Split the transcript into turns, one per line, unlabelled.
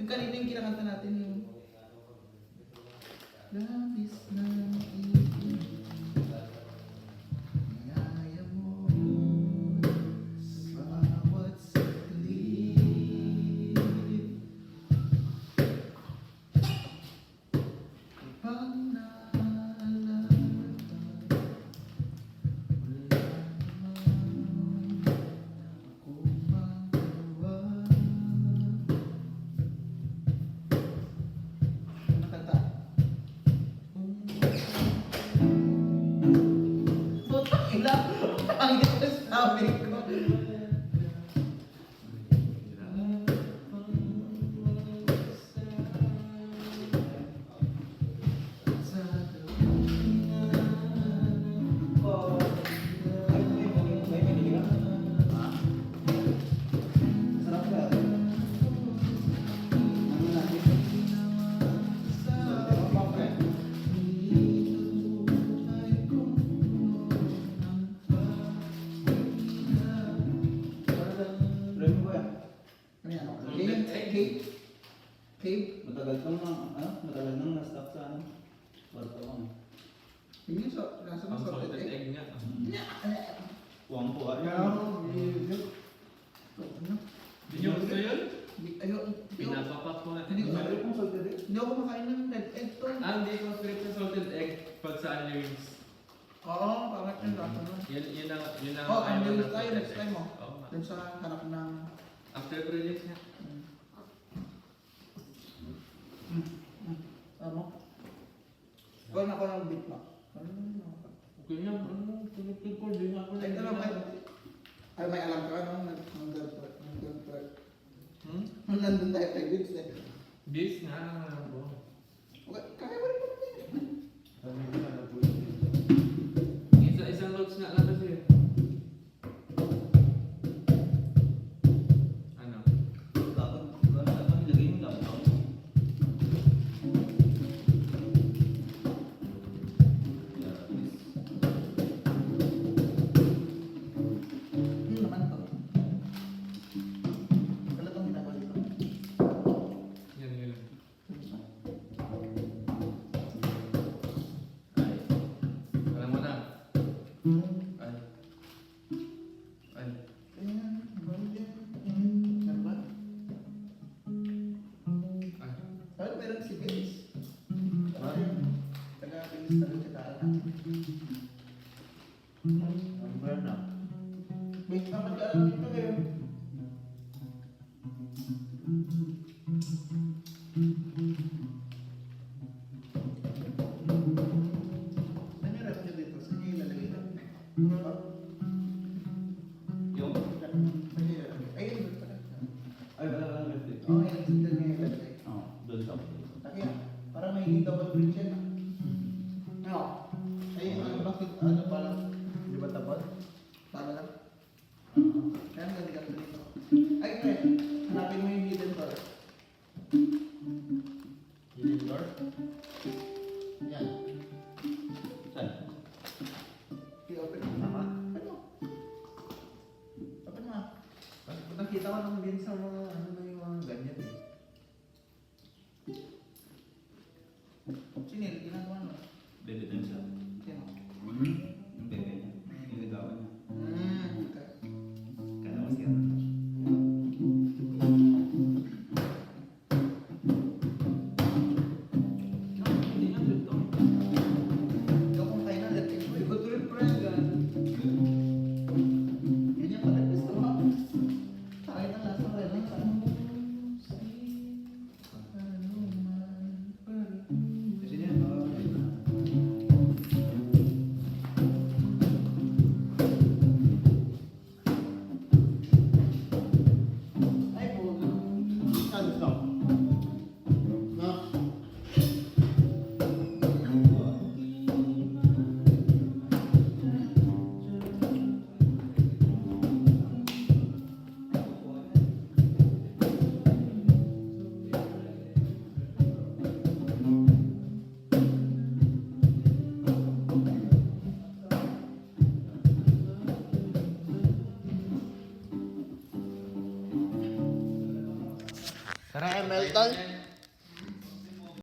Yung kanina yung kinakanta natin yung labis na ibig niyaya mo sa bawat saglit kapag naalala wala naman akong magawa. Nakanta. Putang ina! Ang ganda sabi ko. Cave?
Matagal nang na-stop sa ano? Kwarto ko.
Hindi so, nasa
Ang
na
salted egg nga.
Kuwang po
Hindi
Hindi nyo gusto yun? Pinapapak ko natin.
Hindi ako makain ng red egg to.
Hindi ko strip sa salted egg pag sa onions.
Oo, parang yun lang.
Yun ang
Oh,
ayaw
onions
ng
tayo
salted
next
egg.
time mo.
Oo nga.
Dun sa harap ng...
After project nga.
Ano? Kuha na ko ng beat pa.
Okay nga, ano? Tulog-tulog ko, di nga ako
Ay, ano ba? Ay, may alam ka, no? Nandun tayo kay Vince eh.
Bis nga, ang alam ko.
Okay, kaya mo rin po natin.
Isang loads nga lang kasi. Ano?
Dapat ilagay yung laptop.
Naman to. Wala tong ginagawa dito.
Yan. Alam mo na. Ay.
Ayan, ano ba?
Ay.
Ano meron si Vince? Taga-Vince na rin siya daan.
Ang brand na.
Wait, mag-aaral dito eh. Ano yung rep nyo dito? Saan nyo ilalagay na?
Yung?
Saan nyo ilalagay? Ayun, doon pala.
Ay, wala ref dito.
Oo, ayun, doon nyo ilalagay.
Oo, doon sa.
Kaya, para may double bridge yan. Ano? Ayun, bakit ano parang, di ba tabot? Para lang. Kaya ang ganda dito. Ay, Fred, hanapin mo yung hidden door.
Hidden door?
Yan.
Saan?
I-open mo. Tama? Ano? Open mo. Nakita ko naman din sa mga, ano na yung mga ganyan eh. Sino Tay.